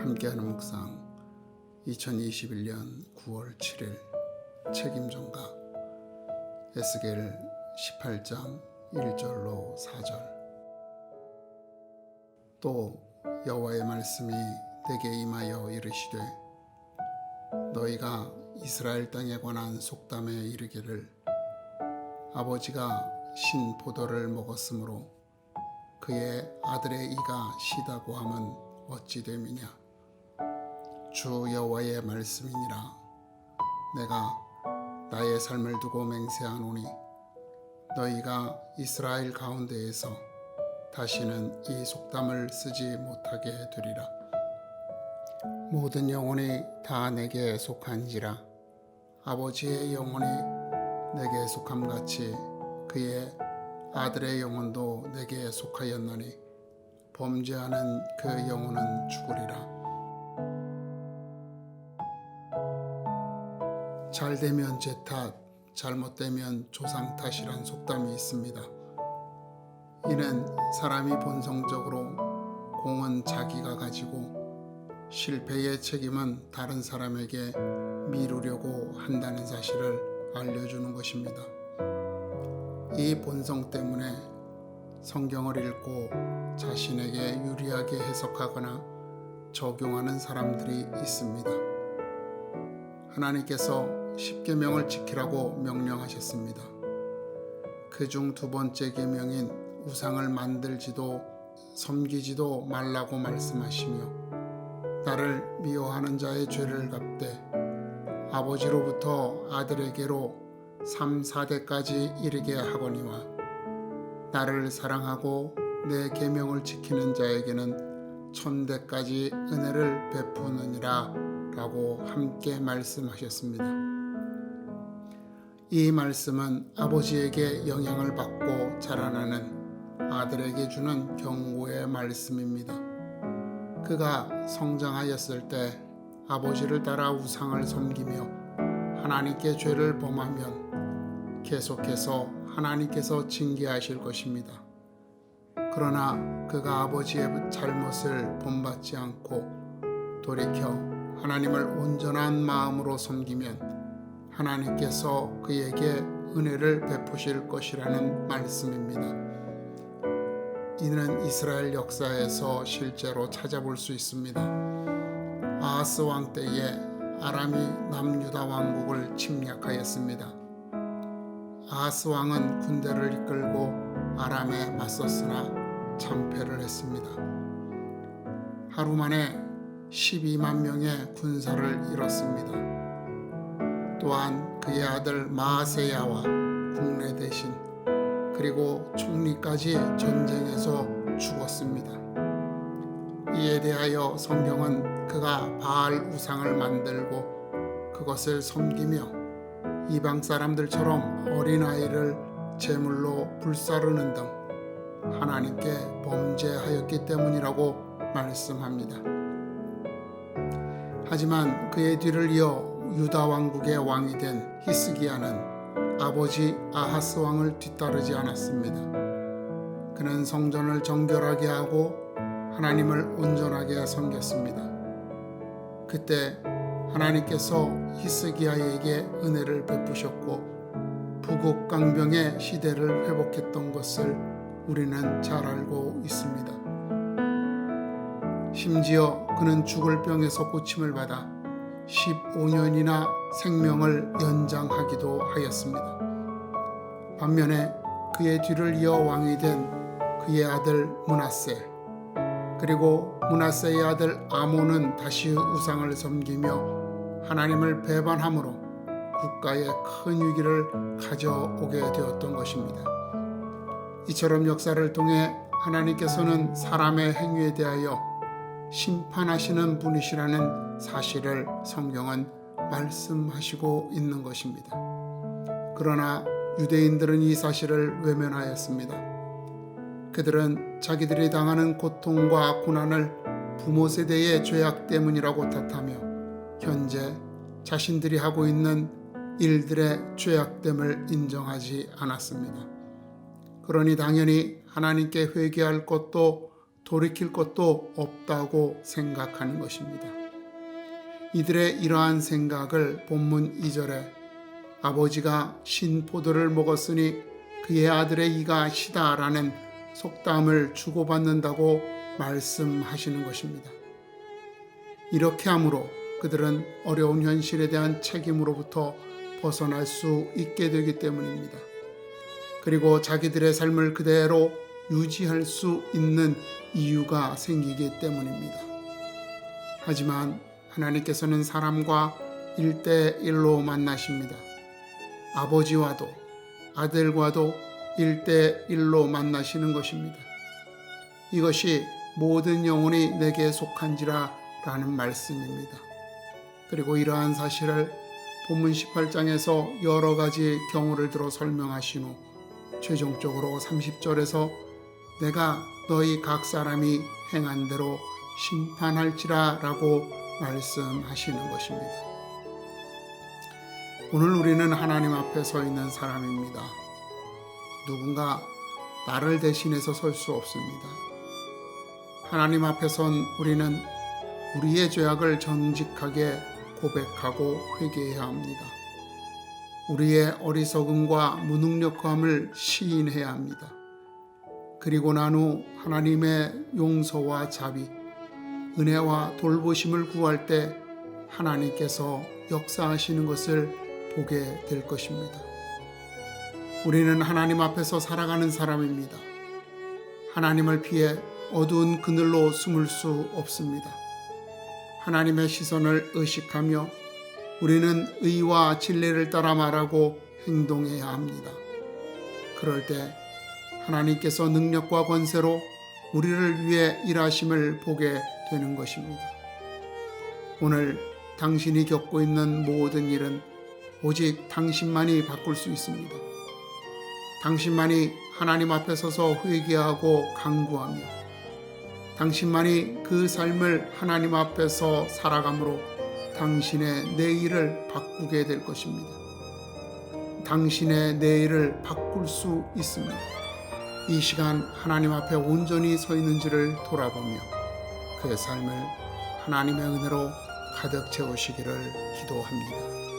함께하는 묵상 2021년 9월 7일 책임전가 에스겔 18장 1절로 4절. 또 여호와의 말씀이 내게 임하여 이르시되 너희가 이스라엘 땅에 관한 속담에 이르기를 아버지가 신 포도를 먹었으므로 그의 아들의 이가 시다고 함은 어찌 됨이냐. 주 여호와의 말씀이니라. 내가 나의 삶을 두고 맹세하노니 너희가 이스라엘 가운데에서 다시는 이 속담을 쓰지 못하게 되리라. 모든 영혼이 다 내게 속한지라. 아버지의 영혼이 내게 속함같이 그의 아들의 영혼도 내게 속하였노니 범죄하는 그 영혼은 죽으리라. 잘되면 제 탓, 잘못되면 조상 탓이란 속담이 있습니다. 이는 사람이 본성적으로 공은 자기가 가지고 실패의 책임은 다른 사람에게 미루려고 한다는 사실을 알려주는 것입니다. 이 본성 때문에 성경을 읽고 자신에게 유리하게 해석하거나 적용하는 사람들이 있습니다. 하나님께서 십계명을 지키라고 명령하셨습니다. 그중 두 번째 계명인 우상을 만들지도 섬기지도 말라고 말씀하시며 나를 미워하는 자의 죄를 갚되 아버지로부터 아들에게로 3, 4대까지 이르게 하거니와 나를 사랑하고 내 계명을 지키는 자에게는 1000대까지 은혜를 베푸느니라 라고 함께 말씀하셨습니다. 이 말씀은 아버지에게 영향을 받고 자라나는 아들에게 주는 경고의 말씀입니다. 그가 성장하였을 때 아버지를 따라 우상을 섬기며 하나님께 죄를 범하면 계속해서 하나님께서 징계하실 것입니다. 그러나 그가 아버지의 잘못을 본받지 않고 돌이켜 하나님을 온전한 마음으로 섬기면 하나님께서 그에게 은혜를 베푸실 것이라는 말씀입니다. 이는 이스라엘 역사에서 실제로 찾아볼 수 있습니다. 아하스 왕 때에 아람이 남유다 왕국을 침략하였습니다. 아하스 왕은 군대를 이끌고 아람에 맞섰으나 참패를 했습니다. 하루 만에 12만 명의 군사를 잃었습니다. 또한 그의 아들 마아세야와 국내 대신 그리고 총리까지 전쟁에서 죽었습니다. 이에 대하여 성경은 그가 바알 우상을 만들고 그것을 섬기며 이방 사람들처럼 어린아이를 제물로 불사르는 등 하나님께 범죄하였기 때문이라고 말씀합니다. 하지만 그의 뒤를 이어 유다 왕국의 왕이 된 히스기야는 아버지 아하스 왕을 뒤따르지 않았습니다. 그는 성전을 정결하게 하고 하나님을 온전하게 섬겼습니다. 그때 하나님께서 히스기야에게 은혜를 베푸셨고 부국강병의 시대를 회복했던 것을 우리는 잘 알고 있습니다. 심지어 그는 죽을 병에서 고침을 받아 15년이나 생명을 연장하기도 하였습니다. 반면에 그의 뒤를 이어 왕이 된 그의 아들 므낫세 그리고 므낫세의 아들 아몬은 다시 우상을 섬기며 하나님을 배반함으로 국가에 큰 위기를 가져오게 되었던 것입니다. 이처럼 역사를 통해 하나님께서는 사람의 행위에 대하여 심판하시는 분이시라는 사실을 성경은 말씀하시고 있는 것입니다. 그러나 유대인들은 이 사실을 외면하였습니다. 그들은 자기들이 당하는 고통과 고난을 부모 세대의 죄악 때문이라고 탓하며 현재 자신들이 하고 있는 일들의 죄악됨을 인정하지 않았습니다. 그러니 당연히 하나님께 회개할 것도 돌이킬 것도 없다고 생각하는 것입니다. 이들의 이러한 생각을 본문 2절에 아버지가 신 포도를 먹었으니 그의 아들의 이가 시다라는 속담을 주고받는다고 말씀하시는 것입니다. 이렇게 함으로 그들은 어려운 현실에 대한 책임으로부터 벗어날 수 있게 되기 때문입니다. 그리고 자기들의 삶을 그대로 유지할 수 있는 이유가 생기기 때문입니다. 하지만 하나님께서는 사람과 1대1로 만나십니다. 아버지와도 아들과도 1대1로 만나시는 것입니다. 이것이 모든 영혼이 내게 속한지라 라는 말씀입니다. 그리고 이러한 사실을 본문 18장에서 여러 가지 경우를 들어 설명하신 후 최종적으로 30절에서 내가 너희 각 사람이 행한 대로 심판할지라 라고 말씀하시는 것입니다. 오늘 우리는 하나님 앞에 서 있는 사람입니다. 누군가 나를 대신해서 설 수 없습니다. 하나님 앞에 선 우리는 우리의 죄악을 정직하게 고백하고 회개해야 합니다. 우리의 어리석음과 무능력함을 시인해야 합니다. 그리고 난 후 하나님의 용서와 자비, 은혜와 돌보심을 구할 때 하나님께서 역사하시는 것을 보게 될 것입니다. 우리는 하나님 앞에서 살아가는 사람입니다. 하나님을 피해 어두운 그늘로 숨을 수 없습니다. 하나님의 시선을 의식하며 우리는 의와 진리를 따라 말하고 행동해야 합니다. 그럴 때 하나님께서 능력과 권세로 우리를 위해 일하심을 보게 되는 것입니다. 오늘 당신이 겪고 있는 모든 일은 오직 당신만이 바꿀 수 있습니다. 당신만이 하나님 앞에 서서 회개하고 간구하며 당신만이 그 삶을 하나님 앞에서 살아감으로 당신의 내일을 바꾸게 될 것입니다. 당신의 내일을 바꿀 수 있습니다. 이 시간 하나님 앞에 온전히 서 있는지를 돌아보며 그의 삶을 하나님의 은혜로 가득 채우시기를 기도합니다.